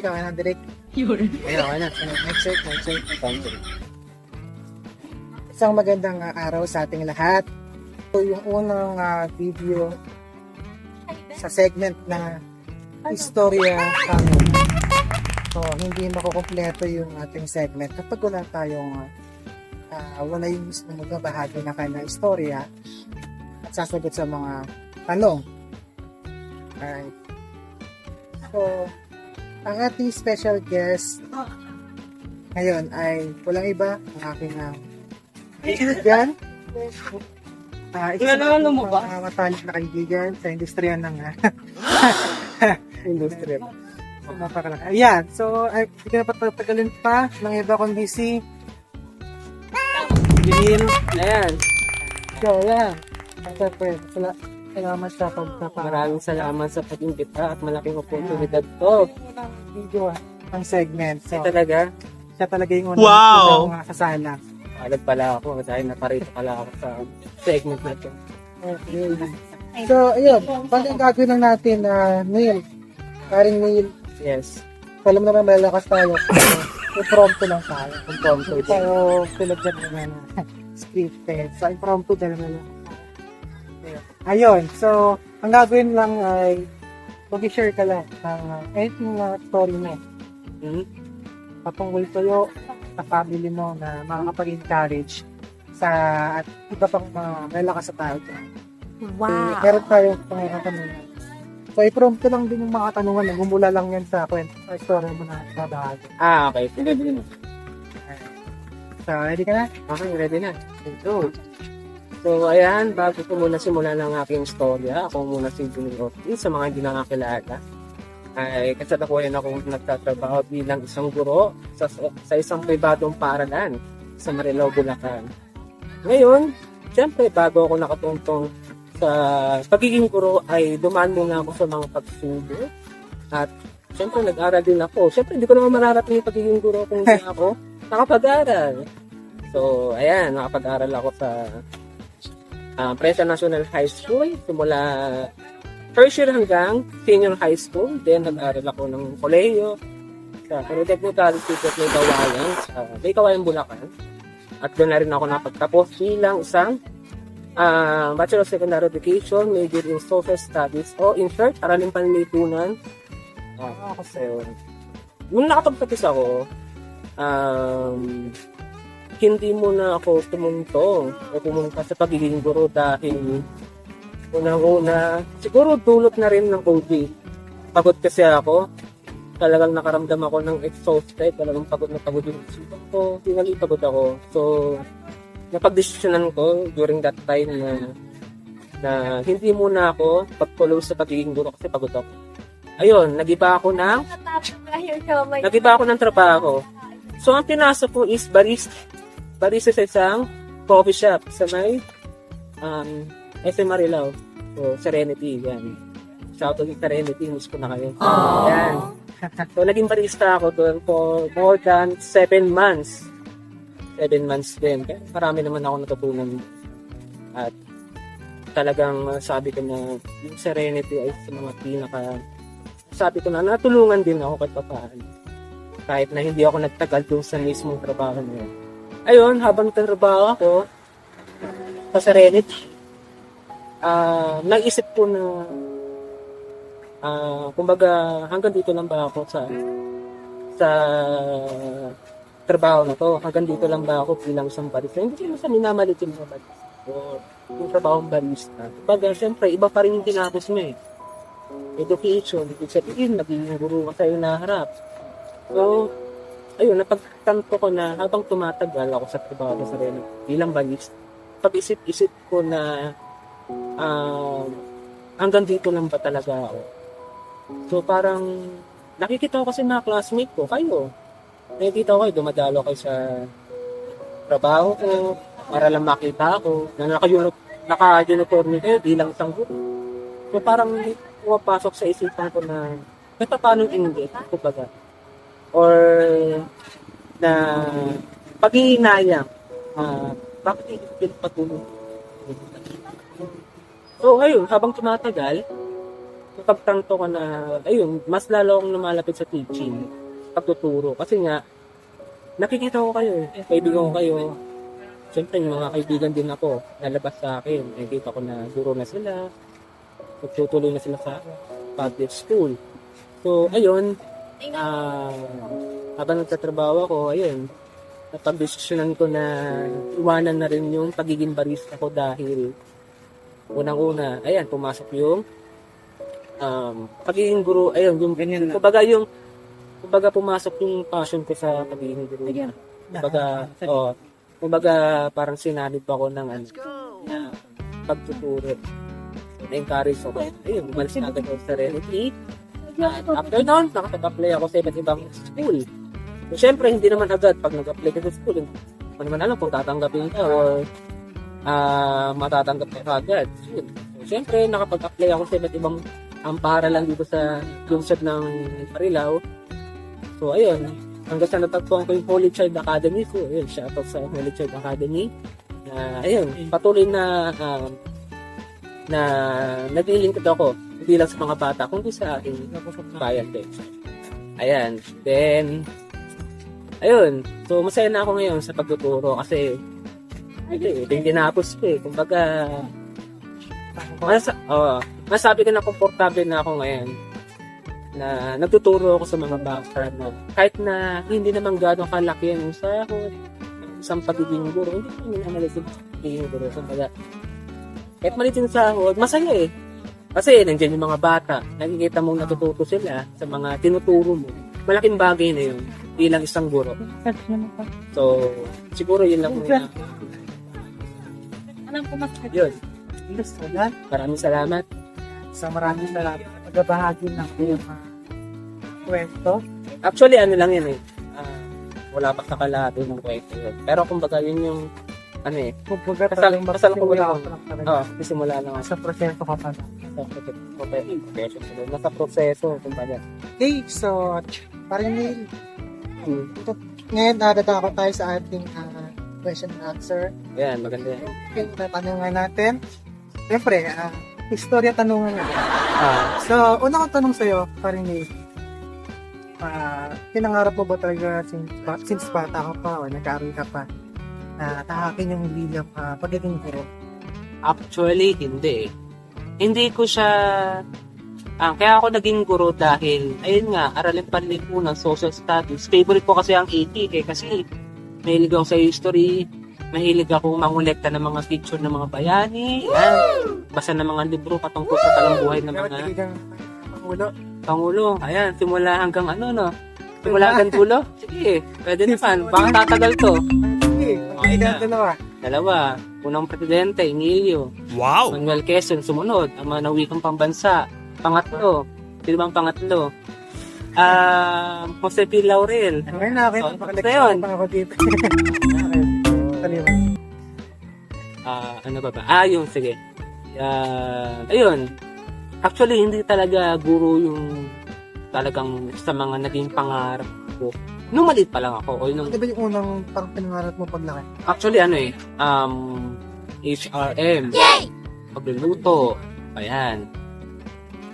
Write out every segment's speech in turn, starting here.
Direk, okay na, Direk. Yun. Ayun, okay na. Next check. Isang magandang araw sa ating lahat. So, yung unang video sa segment na Istorya kami. So, hindi makukumpleto yung ating segment kapag wala tayong wala yung mismo magbabahagi na kanyang istorya at sasagot sa mga tanong. Alright. So, ang ating special guest ngayon ay walang iba, ang aking kaibigan. Ano mo ba? Matalik na kaibigan sa industriya ng industriya. Ayan, so ay hindi ka na patatagalin pa ng iba kundi si Jamil. Ayan. So, ayan. Siyempre, salamat sa Maraming salamat sa pag-imbita at malaking oportunidad to. video ang segment. So, Talaga, siya talaga yung unang kasala. alag pala ako dahil naparito pala ako sa segment na to. Okay. So, ayun. Bali ang gagawin lang natin, Neil. Paring Neil. Yes. Alam naman malakas tayo. Impromptu lang tayo. Impromptu. Tayo pinagyan naman scripted. So, impromptu dahil naman. Ayun. So, ang gagawin lang ay mag-share ka lang ng anything na story mo. Patungkol sa'yo, sa family mo na makakapag-encourage sa at iba pang mga malakas sa tao. Wow. Meron tayong mga katanungan. So, i-prompt ko lang din yung mga katanungan. Gumula lang yan sa kwento, sa story mo na babahagi. Okay. Ready na. So, ready ka na? Okay, ready na. So, ayan, bago ko muna simulan ng aking istorya, ako muna si Jamil Ortiz, sa mga hindi nakakilala. Ay kasalukuyan akong nagtatrabaho bilang isang guro sa isang pribadong paaralan sa Marilao, Bulacan. Ngayon, siyempre bago ako nakatuntong sa pagiging guro ay dumaan muna ako sa mga pagsubok at siyempre nag-aral din ako. Siyempre hindi ko naman mararating yung pagiging guro kung hindi ako nakapag-aral. So, ayan, nakapag-aral ako sa Presa National High School simula first year hanggang senior high school. Then, nag-aral ako ng kolehiyo sa Technical Institute ng Kawayan sa Kawayan, Bulacan. At doon na rin ako napagtapos bilang isang Bachelor of Secondary Education, major in Social Studies o in short, Araling Panlipunan. So, nung nakapagtapos ako, hindi muna ako pumunta sa pagiging guro dahil unang-una, siguro dulot na rin ng COVID. Pagod kasi ako. Talagang nakaramdam ako ng exhausted. Talagang pagod na pagod yung isipan ko. Finally, pagod ako. So, napag-desisyonan ko during that time na hindi muna ako pagtuloy sa pagiging guro kasi pagod ako. Ayun, nag-iba ako ng trabaho. So, ang pinasok ko is barista sa isang coffee shop sa may SM Marilao. So, Serenity, yan. Shout out to Serenity, miss ko na kayo. Yan. So, naging barista ako doon for more than 7 months. 7 months din. Kaya marami naman ako natutunan. At talagang sabi ko na yung Serenity ay sa mga sabi ko na natulungan din ako kahit papaano. Kahit na hindi ako nagtagal doon sa mismong trabaho na yun. Ayun, habang trabaho ako sa Serenity, naisip ko na kumbaga hanggang dito lang ba ako sa trabaho na to, hanggang dito lang ba ako bilang isang barista. Hindi ko sa minamalit yung mga barista o yung trabahong barista. Kumbaga siyempre iba pa rin yung tinapos mo education, ibig sabihin naging guro ka sa iyo naharap. So ayun, napagtanto ko na habang tumatagal ako sa trabaho sa Serenity bilang barista, pag-isip-isip ko na hanggang dito lang ba talaga ako. So parang nakikita ko kasi mga classmate ko, kayo. Nakikita ko kayo, dumadalo kayo sa trabaho ko para lang makita ako na naka-uniform kayo bilang isang guro. So parang pumapasok sa isipan ko na may paano inggit, kumbaga. Or na pag-iinayang bakit hindi pinapatuloy. So, ayun, habang tumatagal, napagtanto ko na, ayun, mas lalo akong lumalapit sa teaching, pagtuturo. Kasi nga, nakikita ko kayo, kaibigan ko kayo. Siyempre, yung mga kaibigan din ako, nalabas sa akin. Nakikita ko na guro na sila, magtutuloy na sila sa public school. So, ayun, habang nagtatrabaho ako, ayun, napag-desisyonan ko na iwanan na rin yung pagiging barista ko dahil unang-una, ayan, pumasok yung pagiging guro, ayun, yung, kumbaga pumasok yung passion ko sa pagiging guro. Kumbaga parang sinanib ako ng na pagtuturo. So, na-encourage ako. Ayun, bumalis na agad ako sa Serenity. At after noon, nakapag-apply ako sa iba't ibang school. So, syempre, hindi naman agad pag nag-apply ka sa school, hindi mo naman alam kung tatanggapin ka or matatanggap ka agad. So, syempre, nakapag-apply ako sa iba't ibang paaralan dito sa lungsod ng Marilao. So, ayun, hanggang sa natagpuan ko yung Holy Child Academy ko. Ayun, shoutout sa Holy Child Academy. Ayun, patuloy na nag-lingkod ako, hindi lang sa mga bata, kundi sa ating bayan din. Ayan, then, ayun, so masaya na ako ngayon sa pagtuturo kasi ito yung tinapos ko eh. Kumbaga, masabi ko na komportable na ako ngayon na nagtuturo ako sa mga bata na kahit na hindi naman gano'ng kalaki yung sahod, isang pagiging guro, hindi naman naman sa pagiging guro. Kumbaga, kahit maliit yung sahod, masaya eh. Kasi nandiyan yung mga bata, nakikita mong natututo sila sa mga tinuturo mo. Malaking bagay na yun, bilang isang guro. So, siguro yun lang muna. Yun. Maraming salamat. Maraming salamat. Pagbabahagi ng iyong kwento. Actually, ano lang yun eh. Wala pa sa kalahati ng kwento yun. Pero kumbaga yun yung Kumbaga kasal ko wala yun. pa lang talaga. Simula lang Sa proseso ka pa. nasa proseso, kumbaga. Okay, so parang ngayon dadako tayo sa ating question and answer. Yan, maganda yan. Okay, tatanungan natin. Siyempre, istorya tanungan natin. So, una kong tanong sa'yo, parang pinangarap mo ba talaga since bata ka pa o nag-aaral ka pa na tahakin yung bilang pagiging guro? Actually, hindi. Hindi ko siya... kaya ako naging guro dahil, ayun nga, aralin panlin po ng social studies. Favorite ko kasi ang AP kasi mahilig ako sa history, mahilig ako mangolekta ng mga picture ng mga bayani, basa ng mga libro patungkol sa talambuhay ng mga Pangulo. Ayan, simula hanggang simula hanggang dulo. Sige, pwede naman. Baka tatagal to. Sige, Dalawa. Unang presidente, Emilio. Wow! Manuel Quezon, sumunod. Ang mga nawikang pambansa. Pangatlo. Sino bang pangatlo? Jose P. Laurel. Ngayon na, So, pakaleksyon pa ako dito. Ano ba? Yung sige. Ayun. Actually, hindi talaga guro yung talagang sa mga naging pangarap ko. Nung maliit pa lang ako. Ano ba yung unang pinangarap mo paglaki? Actually, HRM. Pagluluto. Ayan.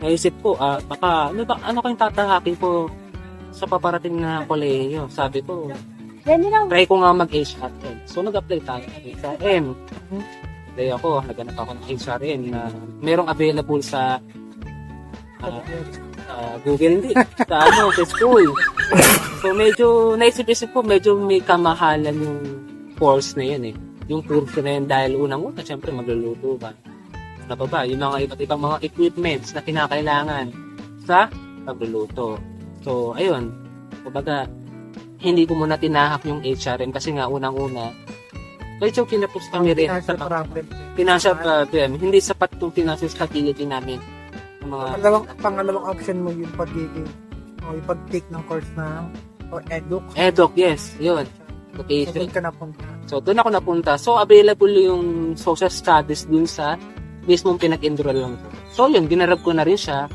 Naisip ko, baka, ano kayong tatahakin ko sa paparating na kolehiyo? Sabi ko, try ko nga mag-HRM. So, nag-apply tayo ng HRM. Apply ako, naganap ako ng HRM na merong available sa Google, hindi. Sa school. So, medyo, naisip-isip ko, medyo may kamahalan yung course na yun eh. Yung kurso na yun dahil unang-una, syempre, magluluto ka. Ano pa ba? Yung mga iba't ibang mga equipments na kinakailangan sa pagluluto. So, ayun. Kumbaga, hindi ko muna tinahak yung HRM kasi nga unang-una, medyo kinapos kami rin sa financial problem. Hindi sapat yung financial stability namin. Pangalawang option mo yung pagiging o yung pag-take ng course na o EDUC, yes. Yun. Okay. So, doon ka napunta. So, doon ako napunta. So, available yung social studies dun sa mismong pinag-enroll lang ko. So, yun, ginarap ko na rin siya.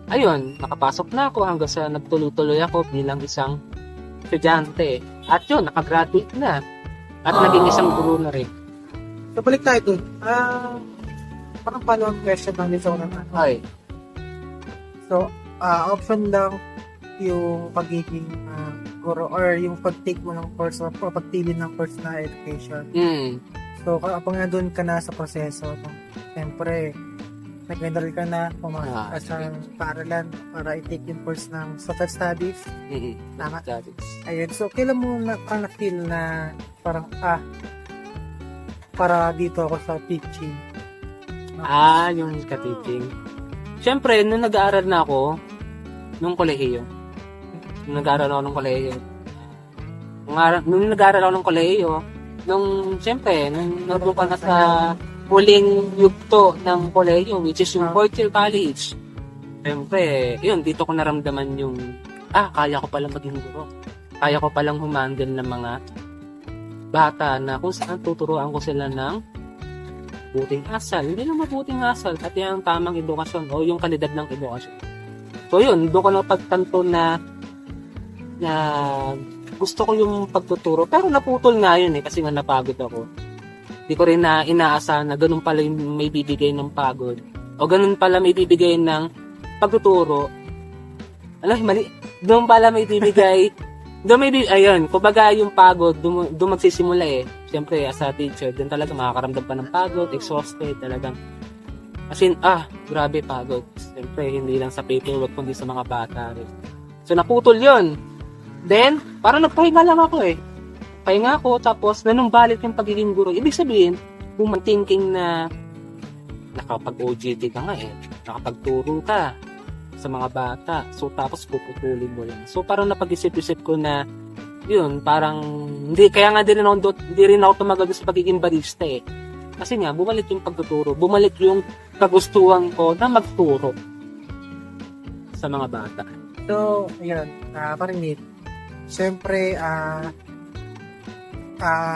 Ayun, nakapasok na ako hanggang sa nagtuloy-tuloy ako bilang isang estudyante. At yun, nakagraduate na. At naging isang guro na rin. So, balik tayo dun. Parang follow-up question lang din sa unang Ay. So, option lang yung pagiging guro or yung pag-take mo ng course o pagpili ng course na education. So, kapag nandun ka na sa proseso, no, siyempre, nag-enroll ka na, pumasok ka sa paaralan para i-take yung course ng social studies. Tama. Ayun. So, kailan mo na-feel na parang, para dito ako sa teaching? Yung ka-teaching. Siyempre, nung nag-aaral na ako, nung kolehiyo. Nung nag-aaral ako ng kolehiyo, siyempre, nung nandun ka na sa huling yugto ng kolehiyo, which is yung fourth year college. Siyempre, yun, dito ko naramdaman yung, kaya ko palang maging guro. Kaya ko palang humandle ng mga bata na kung saan tuturuan ko sila ng buting asal. Hindi lang mabuting asal, at yung tamang edukasyon o yung kalidad ng edukasyon. So yun, doon ko na pagtanto na gusto ko yung pagtuturo. Pero naputol nga yun kasi nga napagod ako. Di ko rin na inaasahan na ganun pala yung may bibigay ng pagod. O ganun pala may bibigay ng pagtuturo. Mali. Doon pala may bibigay. Ayun, kumbaga yung pagod, doon magsisimula eh. Siyempre, as a teacher, doon talaga makakaramdam pa ng pagod, exhausted, talagang. As in, grabe pagod. Siyempre, hindi lang sa paperwork, kundi sa mga bata rin. So, naputol yun. Then, parang nagpahinga lang ako eh. Pahinga ako, tapos nanumbalik yung pagiging guro. Ibig sabihin, kung thinking na nakapag-OJT ka nga eh, nakapagturo ka sa mga bata, so tapos puputulin mo lang. So parang napag-isip-isip ko na, yun, parang, kaya nga di rin ako tumagal sa pagiging barista eh. Kasi nga, bumalik yung pagtuturo, bumalik yung kagustuhan ko na magturo sa mga bata. So, yun, parang siyempre,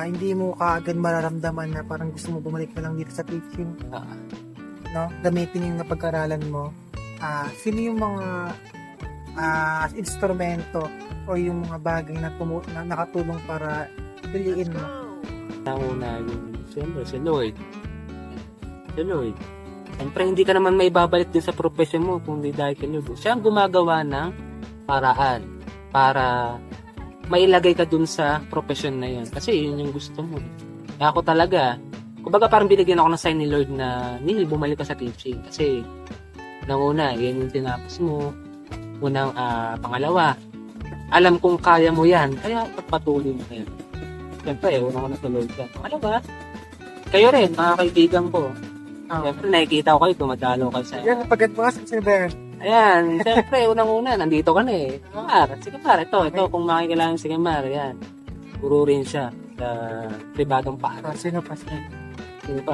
hindi mo kaagad mararamdaman na parang gusto mo bumalik na lang dito sa teaching. No? Gamitin yung napag-aralan mo. Sino yung mga instrumento o yung mga bagay na nakatulong para piliin mo? Nauna yung, siyempre, si Lord. Siyempre, hindi ka naman may babalik din sa profession mo kung hindi dahil kay Lord. Siya ang gumagawa ng paraan para mailagay ka dun sa profession na yun. Kasi yun yung gusto mo. Kaya ako talaga, kumbaga parang binigyan ako ng sign ni Lord na, Neil, bumalik ka sa teaching. Kasi, una, yan yung tinapos mo. Unang, pangalawa, alam kong kaya mo yan. Kaya, pagpatuloy mo yan. Siyempre, unang na sa Lord ka. Pangalawa, kayo rin, mga kaibigan ko. Siyempre, nakikita ko kayo, tumadalo kayo sa yan, pag-advance si Bern. Ayan, siyempre, unang-una, nandito ka na eh. Si Kamar, ito, kung makikilala si Kamar, ayan. Guro rin siya sa pribadong paano. Sino pa?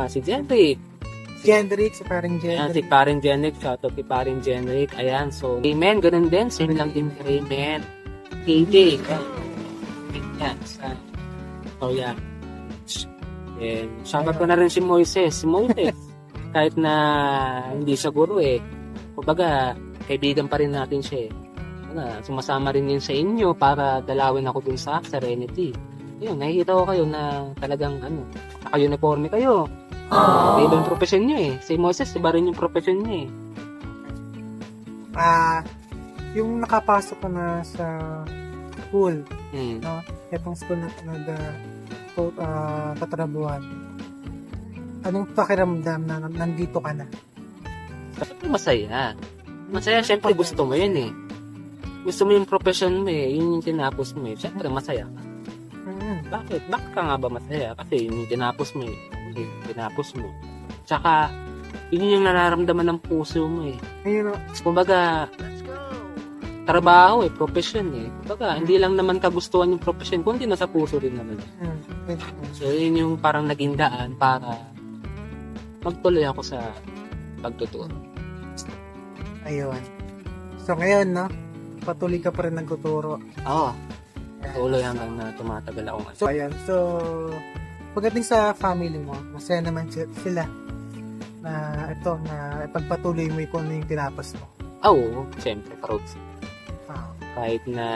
Si Jendrick. Si Paring Jendrick. Ayan, si Paring Jendrick, shout out kay Paring Jendrick. Ayan, so, Amen, ganun din, same lang din kay Amen. KJ, ayan, yeah. And, shout out ko na rin si Moises. Kahit na hindi siya guro eh. Kumbaga, kaibigan pa rin natin siya eh. Sumasama rin yun sa inyo para dalawin ako dun sa Serenity. Yun, nakikita ko kayo na talagang naka-uniforme kayo. Iba yung profession nyo eh. Si Moses, iba rin yung profession nyo eh. Yung nakapasok ko na sa school, no? Itong school na tatrabuhan. Anong pakiramdam na nandito ka na? Masaya. Masaya, syempre gusto mo yun eh. Gusto mo yung profession mo eh. Yun yung tinapos mo eh. Syempre masaya ka. Bakit? Bakit ka nga ba masaya? Kasi yun yung tinapos mo eh. Tinapos mo. Tsaka, yun yung nararamdaman ng puso mo eh. Kumbaga, trabaho eh, profession eh. Kumbaga, hindi lang naman kagustuhan yung profession, kundi nasa puso rin naman. So, yun yung parang naging daan para magtuloy ako sa pagtuturo. Ayun. So, ngayon, no? Patuloy ka pa rin nagtuturo. Oo. Patuloy hanggang na tumatagal ako. So, ayan. So, pagdating sa family mo, masaya naman sila na ito, na pagpatuloy mo kung ano yung tinapos mo. Oo, siyempre, proud. Kahit na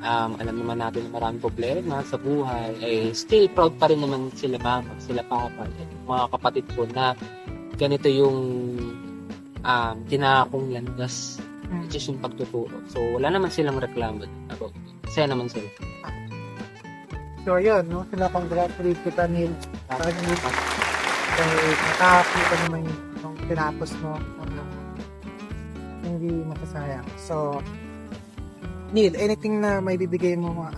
alam naman natin na maraming problema sa buhay, still proud pa rin naman sila mama, sila papa, mga kapatid ko na ganito yung tinakong landas, which is yung pagtuturo. So, wala naman silang reklamo about it. Masaya naman sila. So, yun, no? Congratulate kita, Neil. Dahil nakakita naman yung tinapos mo. Hindi makasayang. So, Neil, anything na may bibigay mo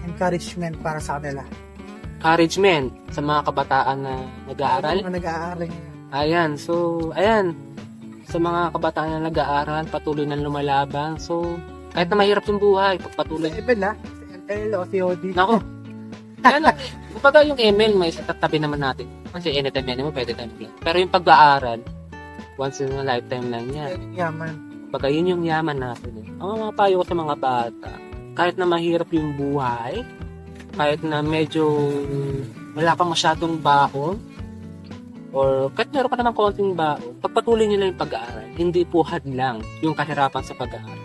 encouragement para sa kanila? Encouragement sa mga kabataan na nag-aaral. Mga nag-aaral ngayon. Ayan, so, ayan. Sa mga kabataan na nag-aaral, patuloy na lumalaban. So, kahit na mahirap yung buhay, pagpatuloy. Sa Ebel, si ML o COD. Nako. Ano, kapag yung email, may tatabi naman natin. Kasi anytime yan mo, pwede tayo mag-plan. Pero yung pag-aaral, once in a lifetime lang yan. Yaman. Kapag yun yung yaman natin. Ang mga payo ko sa mga bata, kahit na mahirap yung buhay, kahit na medyo wala pa masyadong baon, or kahit meron ka naman konting baon, pagpatuloy nila yung pag-aaral. Hindi po hadlang yung kahirapan sa pag-aaral.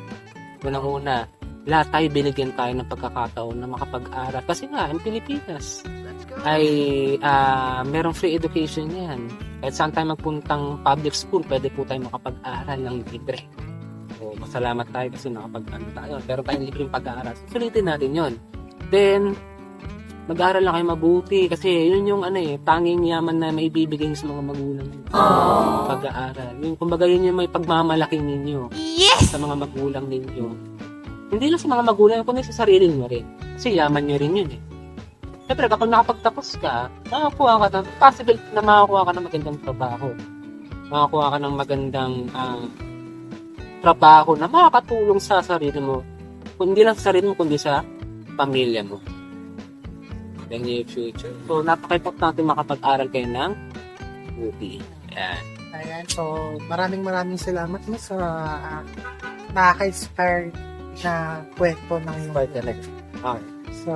Unang-una, lahat tayo binigyan tayo ng pagkakataon na makapag-aral. Kasi nga, ang Pilipinas ay merong free education yan. Kahit saan tayo magpuntang public school, pwede po tayo makapag-aral ng libre. So, masalamat tayo kasi nakapag-aral tayo. Pero tayong libreng pag-aaral. Sulitin natin yon. Then, mag-aaral lang kayo mabuti kasi yun yung tanging yaman na may bibigay sa mga magulang. Pag-aaral. Yung, kumbaga yun yung may pagmamalaki ninyo sa mga magulang ninyo. Hindi lang sa mga magulang, kundi sa sarili nyo rin. Kasi yaman nyo rin yun eh. Siyempre, kapag nakapagtapos ka, possible na makakuha ka ng magandang trabaho. Makakuha ka ng magandang trabaho na makakatulong sa sarili mo. Hindi lang sa sarili mo, kundi sa pamilya mo. The near future. So, napaka-importante makapag-aral kayo ng buti. Ayan. Ayan, so maraming salamat mo sa nakaka-inspire na kwento ng iyong Quite correct. Okay. So,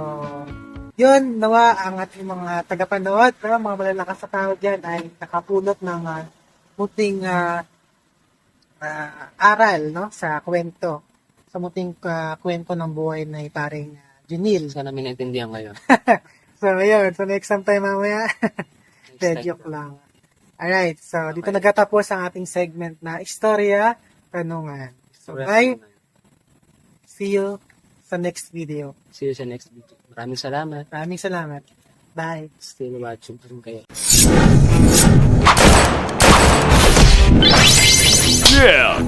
yun, nawa ang ating mga tagapanood, mga malalakas sa tao dyan ay nakapulot ng muting aral no, sa kwento. Sa muting kwento ng buhay na paring Junil. Sana may naintindihan ngayon. So, ayun. So, next time tayo mamaya. Joke lang. Alright. So, dito nagtatapos ang ating segment na Istorya, Tanungan. So, bye. See you sa next video. See you sa next video. Maraming salamat. Maraming salamat. Bye. Still watching pa rin kayo. Yeah!